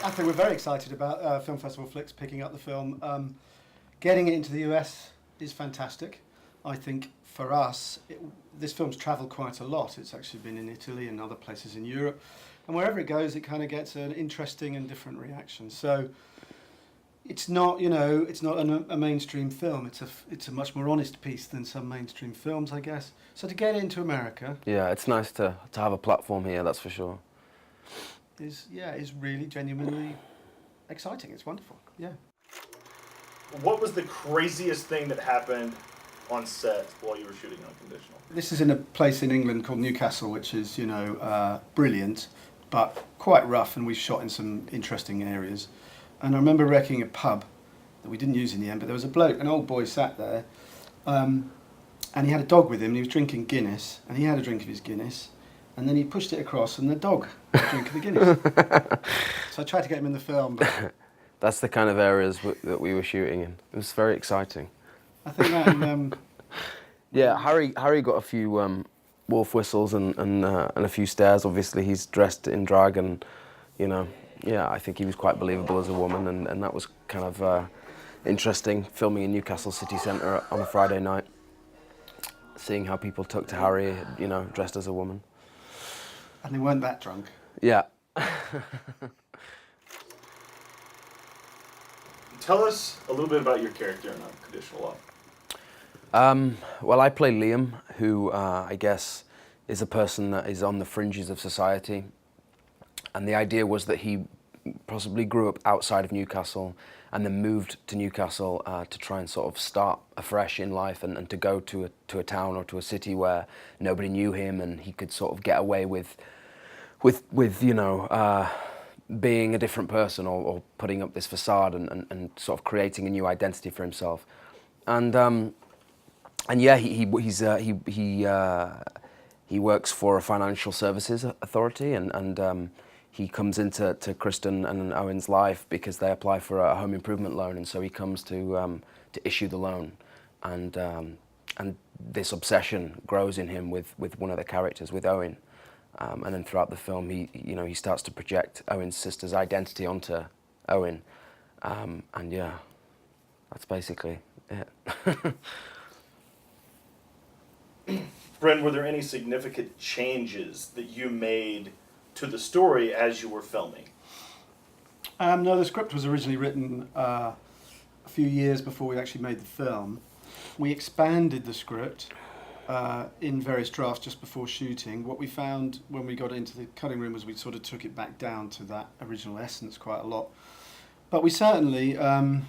I think we're very excited about Film Festival Flix picking up the film. Getting it into the US is fantastic. I think for us, this film's travelled quite a lot. It's actually been in Italy and other places in Europe. And wherever it goes, it kind of gets an interesting and different reaction. So it's not, it's not a mainstream film. It's a much more honest piece than some mainstream films, I guess. So to get it into America... Yeah, it's nice to have a platform here, that's for sure. Is really genuinely exciting. It's wonderful, yeah. What was the craziest thing that happened on set while you were shooting Unconditional? This is in a place in England called Newcastle, which is, brilliant, but quite rough, and we shot in some interesting areas. And I remember wrecking a pub that we didn't use in the end, but there was a bloke, an old boy sat there, and he had a dog with him, and he was drinking Guinness, and he had a drink of his Guinness, and then he pushed it across, and the dog had a drink of the Guinness. So I tried to get him in the film, but... That's the kind of areas that we were shooting in. It was very exciting. I think that... And, yeah, Harry got a few wolf whistles and a few stares. Obviously, he's dressed in drag, and yeah, I think he was quite believable as a woman, and that was kind of interesting. Filming in Newcastle city centre on a Friday night, seeing how people took to Harry, dressed as a woman. And they weren't that drunk. Yeah. Tell us a little bit about your character in Unconditional Love. Well, I play Liam, who I guess is a person that is on the fringes of society. And the idea was that he possibly grew up outside of Newcastle and then moved to Newcastle to try and sort of start afresh in life and to go to a town or to a city where nobody knew him, and he could sort of get away with being a different person or putting up this facade and sort of creating a new identity for himself. And yeah, he works for a financial services authority, and he comes into Kristen and Owen's life because they apply for a home improvement loan, and so he comes to issue the loan, and this obsession grows in him with one of the characters, with Owen. And then throughout the film, he starts to project Owen's sister's identity onto Owen, and yeah, that's basically it. Bryn, were there any significant changes that you made to the story as you were filming? No, the script was originally written a few years before we actually made the film. We expanded the script in various drafts just before shooting. What we found when we got into the cutting room was we sort of took it back down to that original essence quite a lot. But we certainly, one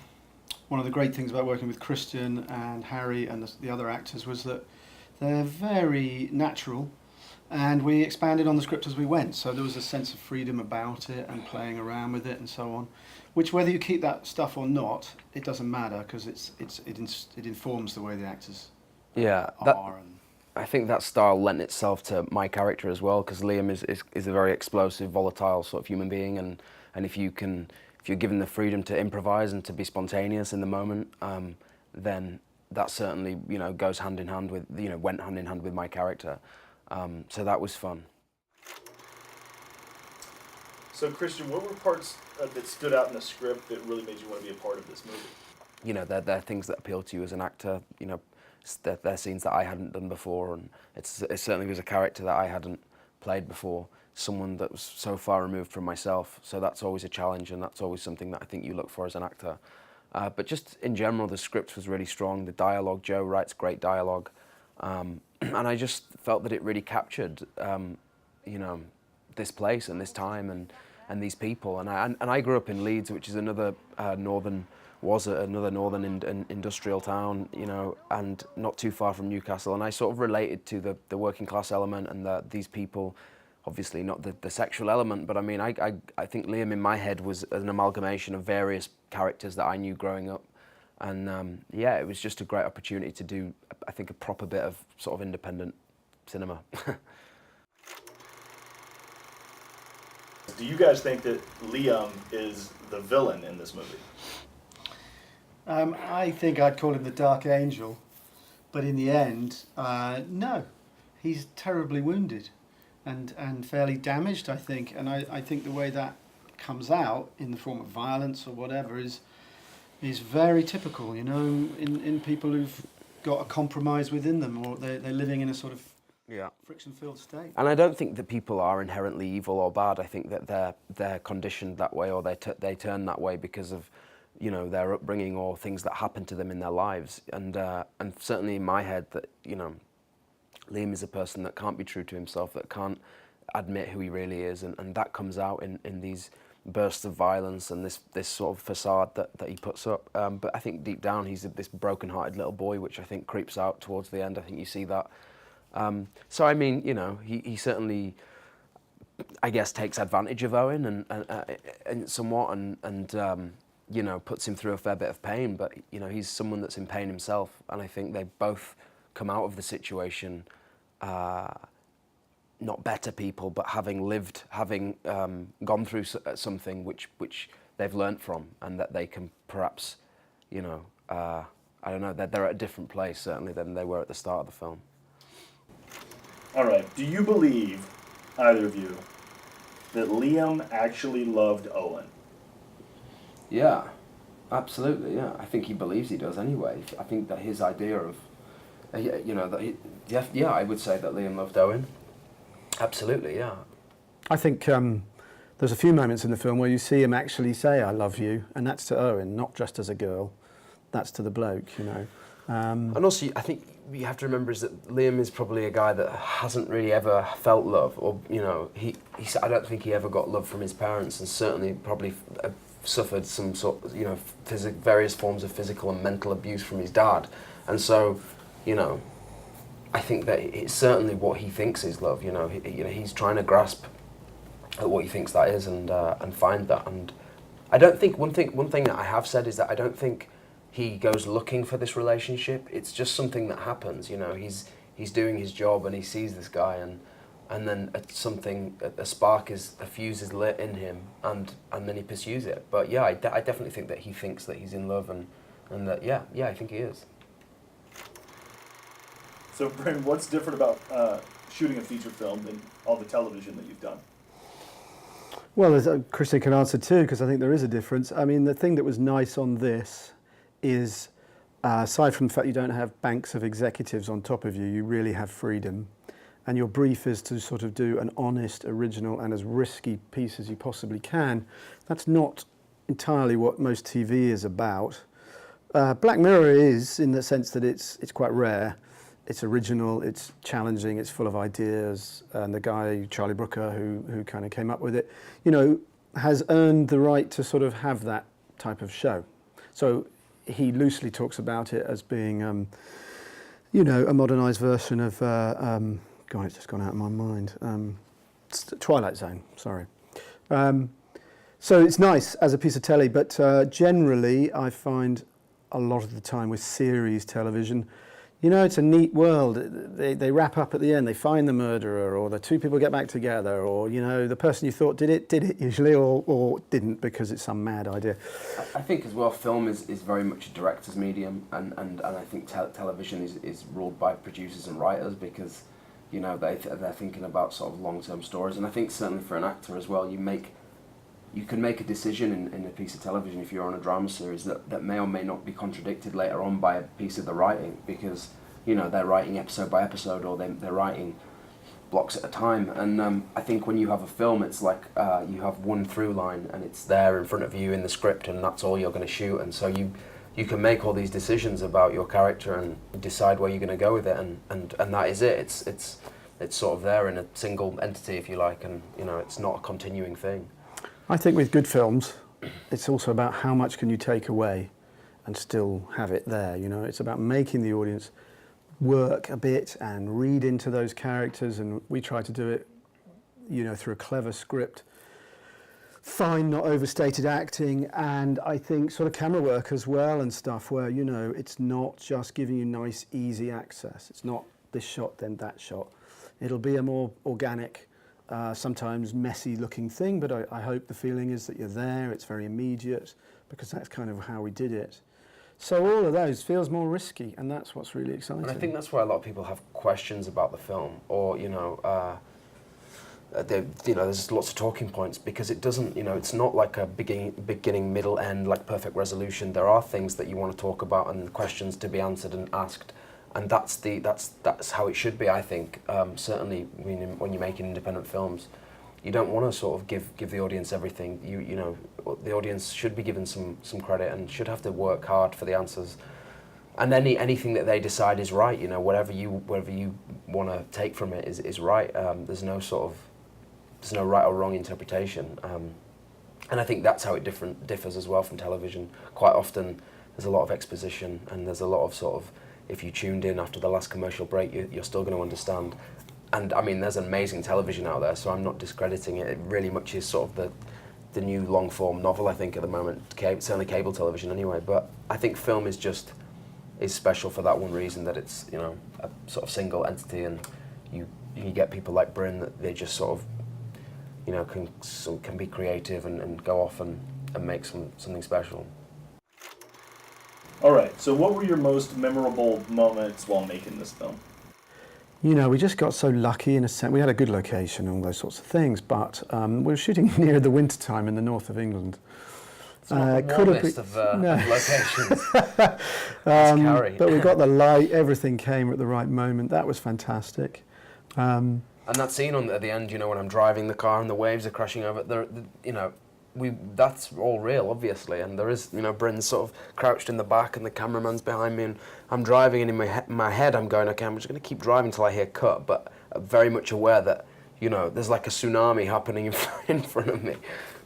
of the great things about working with Christian and Harry and the other actors was that they're very natural, and we expanded on the script as we went. So there was a sense of freedom about it and playing around with it and so on, which whether you keep that stuff or not, it doesn't matter, because it informs the way the actors are. I think that style lent itself to my character as well, because Liam is a very explosive, volatile sort of human being, and if you're given the freedom to improvise and to be spontaneous in the moment, then that certainly goes hand in hand with went hand in hand with my character. So that was fun. So Christian, what were parts that stood out in the script that really made you want to be a part of this movie? They're things that appeal to you as an actor. They're scenes that I hadn't done before, and it certainly was a character that I hadn't played before, someone that was so far removed from myself. So that's always a challenge, and that's always something that I think you look for as an actor. But just in general, the script was really strong. The dialogue, Joe writes great dialogue, and I just felt that it really captured, this place and this time and these people. And I grew up in Leeds, which is another northern industrial town, and not too far from Newcastle. And I sort of related to the working class element and these people. Obviously not the sexual element, but I mean, I think Liam in my head was an amalgamation of various characters that I knew growing up. And yeah, it was just a great opportunity to do, I think, a proper bit of sort of independent cinema. Do you guys think that Liam is the villain in this movie? I think I'd call him the Dark Angel, but in the end, no. He's terribly wounded and fairly damaged, I think. And I think the way that comes out in the form of violence or whatever is very typical, you know, in people who've got a compromise within them, or they're living in a sort of friction-filled state. And I don't think that people are inherently evil or bad. I think that they're conditioned that way, or they turn that way because of, you know, their upbringing or things that happen to them in their lives. And certainly in my head, that, you know, Liam is a person that can't be true to himself, that can't admit who he really is, and that comes out in these bursts of violence and this sort of facade that he puts up. But I think deep down he's this broken-hearted little boy, which I think creeps out towards the end. I think you see that. So I mean, you know, he certainly, I guess, takes advantage of Owen and somewhat, and you know, puts him through a fair bit of pain. But you know, he's someone that's in pain himself, and I think they both come out of the situation not better people, but having gone through something which they've learnt from, and that they can perhaps, you know, I don't know, they're at a different place certainly than they were at the start of the film. All right. Do you believe, either of you, that Liam actually loved Owen? Yeah, absolutely. Yeah, I think he believes he does anyway. I think that his idea of, you know, that yeah, I would say that Liam loved Owen. Absolutely, yeah. I think there's a few moments in the film where you see him actually say, "I love you," and that's to Owen, not just as a girl. That's to the bloke, you know. And also, I think you have to remember is that Liam is probably a guy that hasn't really ever felt love, or, you know, I don't think he ever got love from his parents, and certainly probably suffered some sort of, you know, various forms of physical and mental abuse from his dad. And so, you know, I think that it's certainly what he thinks is love. You know, he's trying to grasp at what he thinks that is, and find that. And I don't think one thing that I have said is that I don't think he goes looking for this relationship. It's just something that happens. You know, he's doing his job and he sees this guy, and then a fuse is lit in him, and then he pursues it. But yeah, I definitely think that he thinks that he's in love, and that yeah, I think he is. So, Bryn, what's different about shooting a feature film than all the television that you've done? Well, Christian can answer too, because I think there is a difference. I mean, the thing that was nice on this is, aside from the fact you don't have banks of executives on top of you, you really have freedom. And your brief is to sort of do an honest, original, and as risky piece as you possibly can. That's not entirely what most TV is about. Black Mirror is, in the sense that it's quite rare. It's original, it's challenging, it's full of ideas, and the guy, Charlie Brooker, who kind of came up with it, you know, has earned the right to sort of have that type of show. So he loosely talks about it as being, you know, a modernised version of, God, it's just gone out of my mind, Twilight Zone, sorry. So it's nice as a piece of telly, but generally I find a lot of the time with series television, you know, it's a neat world. They wrap up at the end, they find the murderer, or the two people get back together, or, you know, the person you thought did it usually, or didn't because it's some mad idea. I think as well, film is very much a director's medium, and I think television is ruled by producers and writers, because, you know, they're thinking about sort of long-term stories. And I think certainly for an actor as well, you can make a decision in a piece of television, if you're on a drama series, that may or may not be contradicted later on by a piece of the writing, because, you know, they're writing episode by episode, or they're writing blocks at a time. And I think when you have a film, it's like you have one through line, and it's there in front of you in the script, and that's all you're going to shoot. And so you can make all these decisions about your character and decide where you're going to go with it, and that is it. It's sort of there in a single entity, if you like, and, you know, it's not a continuing thing. I think with good films, it's also about how much can you take away and still have it there, you know. It's about making the audience work a bit and read into those characters, and we try to do it, you know, through a clever script, fine, not overstated acting, and I think sort of camera work as well and stuff, where, you know, it's not just giving you nice, easy access. It's not this shot, then that shot. It'll be a more organic, sometimes messy looking thing, but I hope the feeling is that you're there, it's very immediate, because that's kind of how we did it. So all of those feels more risky, and that's what's really exciting. And I think that's why a lot of people have questions about the film, or, you know, there's lots of talking points because it doesn't, it's not like a beginning, middle, end, like perfect resolution. There are things that you want to talk about and questions to be answered and asked, and that's how it should be, I think. Certainly, when you're making independent films, you don't want to sort of give the audience everything. The audience should be given some credit and should have to work hard for the answers. And anything that they decide is right, whatever you want to take from it is right. There's no right or wrong interpretation. And I think that's how it differs as well from television. Quite often there's a lot of exposition and there's a lot of sort of, if you tuned in after the last commercial break, you're still going to understand. And I mean, there's amazing television out there, so I'm not discrediting it. It really much is sort of the new long form novel, I think, at the moment, certainly cable television anyway. But I think film is special for that one reason, that it's a sort of single entity, and you get people like Bryn that they just sort of can be creative and go off and make something special. All right, so what were your most memorable moments while making this film? We just got so lucky in a sense. We had a good location and all those sorts of things, but we were shooting near the winter time in the north of England. It's not the warmest of locations. But we got the light, everything came at the right moment. That was fantastic. And that scene at the end, when I'm driving the car and the waves are crashing over, that's all real, obviously. And there is, Bryn's sort of crouched in the back and the cameraman's behind me, and I'm driving, and in my head I'm going, okay, I'm just going to keep driving till I hear cut, but I'm very much aware that, there's like a tsunami happening in front of me.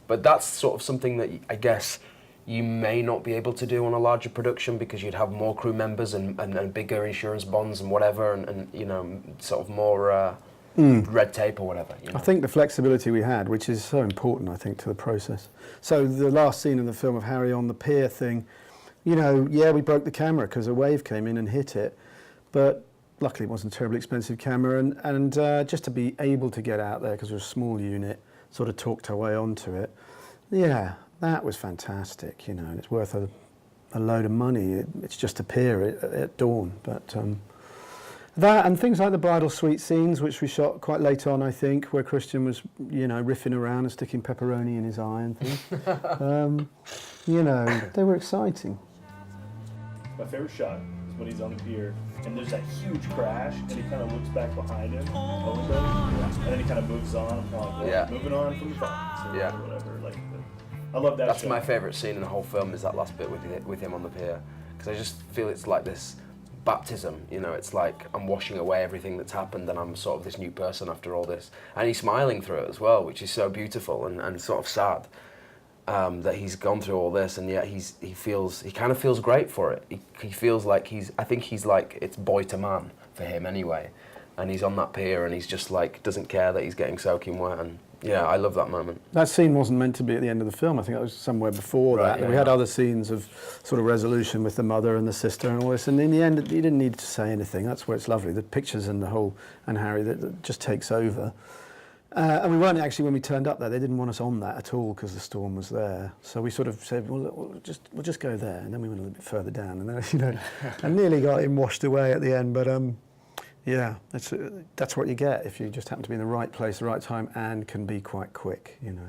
But that's sort of something that I guess you may not be able to do on a larger production, because you'd have more crew members and bigger insurance bonds and whatever, and sort of more red tape or whatever. I think the flexibility we had, which is so important, I think, to the process. So the last scene in the film of Harry on the pier thing, we broke the camera because a wave came in and hit it, but luckily it wasn't a terribly expensive camera, and just to be able to get out there, because we're a small unit, sort of talked our way onto it. Yeah, that was fantastic, and it's worth a load of money. It's just a pier at dawn, but that and things like the bridal suite scenes, which we shot quite late on, I think, where Christian was, riffing around and sticking pepperoni in his eye and things. They were exciting. My favorite shot is when he's on the pier and there's that huge crash, and he kind of looks back behind him, and then he kind of moves on. I'm kind of like, moving on from the violence or whatever. Like, I love that. That's my favorite scene in the whole film, is that last bit with him on the pier, because I just feel it's like this baptism. It's like I'm washing away everything that's happened, and I'm sort of this new person after all this. And he's smiling through it as well, which is so beautiful and sort of sad. That he's gone through all this, and yet he kind of feels great for it. He feels like I think he's like, it's boy to man for him anyway, and he's on that pier and he's just like, doesn't care that he's getting soaking wet, and I love that moment. That scene wasn't meant to be at the end of the film. I think that was somewhere before that. Yeah, we had other scenes of sort of resolution with the mother and the sister and all this, and in the end he didn't need to say anything. That's where it's lovely. The pictures and and Harry, that just takes over. And we weren't actually, when we turned up there, they didn't want us on that at all because the storm was there. So we sort of said, we'll just go there, and then we went a little bit further down, and then I nearly got him washed away at the end. But that's what you get if you just happen to be in the right place, the right time, and can be quite quick, And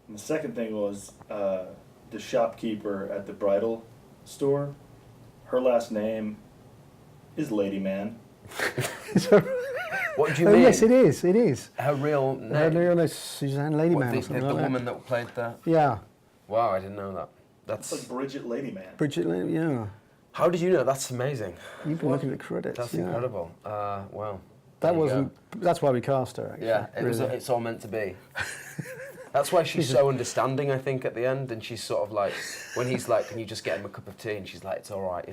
the second thing was the shopkeeper at the bridal store. Her last name is Lady Man. What do you mean? Yes, it is. It is. Her real name? Her real name is Suzanne Ladyman. The woman that played the... Yeah. Wow, I didn't know that. That's like Bridget Ladyman. Bridget Ladyman, yeah. How did you know? That's amazing. You've been looking at the credits. That's incredible. Wow. That's why we cast her, actually. Yeah, it's all meant to be. That's why she's so understanding, I think, at the end, and she's sort of like, when he's like, can you just get him a cup of tea? And she's like, it's all right,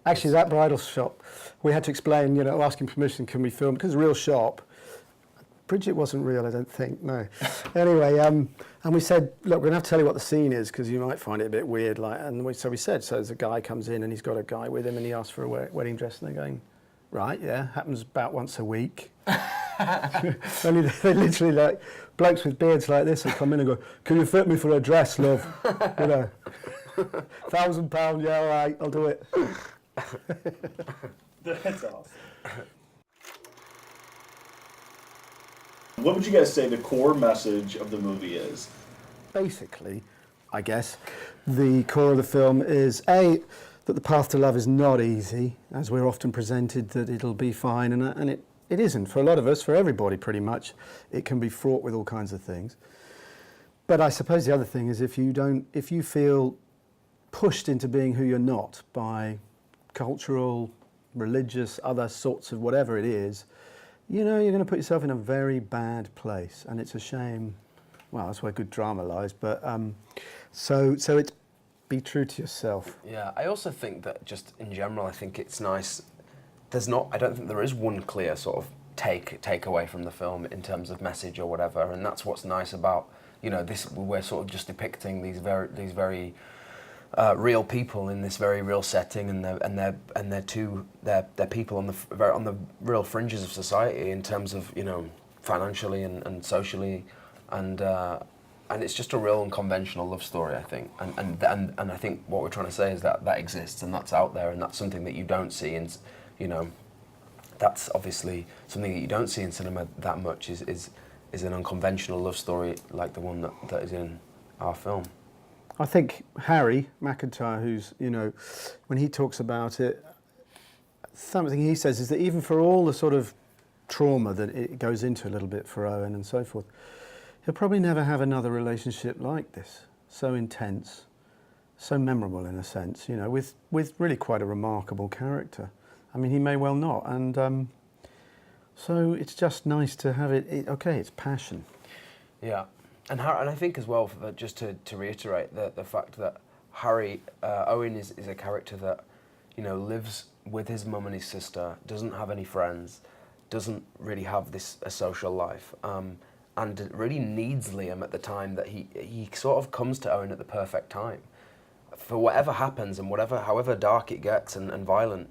Actually, that bridal shop, we had to explain, asking permission, can we film? Because it's a real shop. Bridget wasn't real, I don't think, no. Anyway, and we said, look, we're going to have to tell you what the scene is, because you might find it a bit weird. So we said, so there's a guy comes in, and he's got a guy with him, and he asks for a wedding dress, and they're going, right, yeah, happens about once a week. Only they literally, like, blokes with beards like this will come in and go, can you fit me for a dress, love? £1,000, yeah, all right, I'll do it. That's awesome. What would you guys say the core message of the movie is? Basically, I guess, the core of the film is A, that the path to love is not easy, as we're often presented that it'll be fine, and it isn't. For a lot of us, for everybody pretty much, it can be fraught with all kinds of things. But I suppose the other thing is if you feel pushed into being who you're not by cultural, religious, other sorts of whatever it is, you know, you're going to put yourself in a very bad place, and it's a shame. Well, that's where good drama lies. But so it's be true to yourself. Yeah, I also think that just in general, I think it's nice. I don't think there is one clear sort of take away from the film in terms of message or whatever, and that's what's nice about, you know, this. We're sort of just depicting these very real people in this very real setting, and they're people on the real fringes of society in terms of, you know, financially and socially, and it's just a real unconventional love story, I think, and I think what we're trying to say is that exists and that's out there, and that's something that you don't see, and you know, that's obviously something that you don't see in cinema that much is an unconventional love story like the one that is in our film. I think Harry McIntyre, who's, you know, when he talks about it, something he says is that even for all the sort of trauma that it goes into a little bit for Owen and so forth, he'll probably never have another relationship like this, so intense, so memorable in a sense, you know, with really quite a remarkable character. I mean, he may well not, and so it's just nice to have it. Okay, it's passion. Yeah. And I think as well, just to reiterate the fact that Owen is a character that, you know, lives with his mum and his sister, doesn't have any friends, doesn't really have a social life, and really needs Liam at the time that he sort of comes to Owen at the perfect time. For whatever happens and however dark it gets and violent,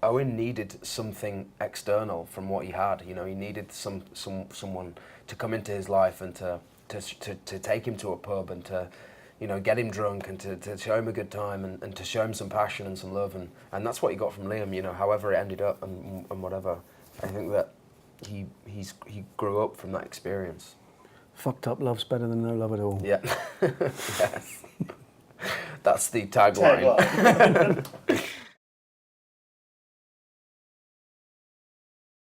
Owen needed something external from what he had. You know, he needed someone to come into his life and to take him to a pub and to, you know, get him drunk and to show him a good time and to show him some passion and some love, and that's what he got from Liam, you know, however it ended up and whatever. I think that he grew up from that experience. Fucked up love's better than no love at all. Yeah. Yes. That's the tagline.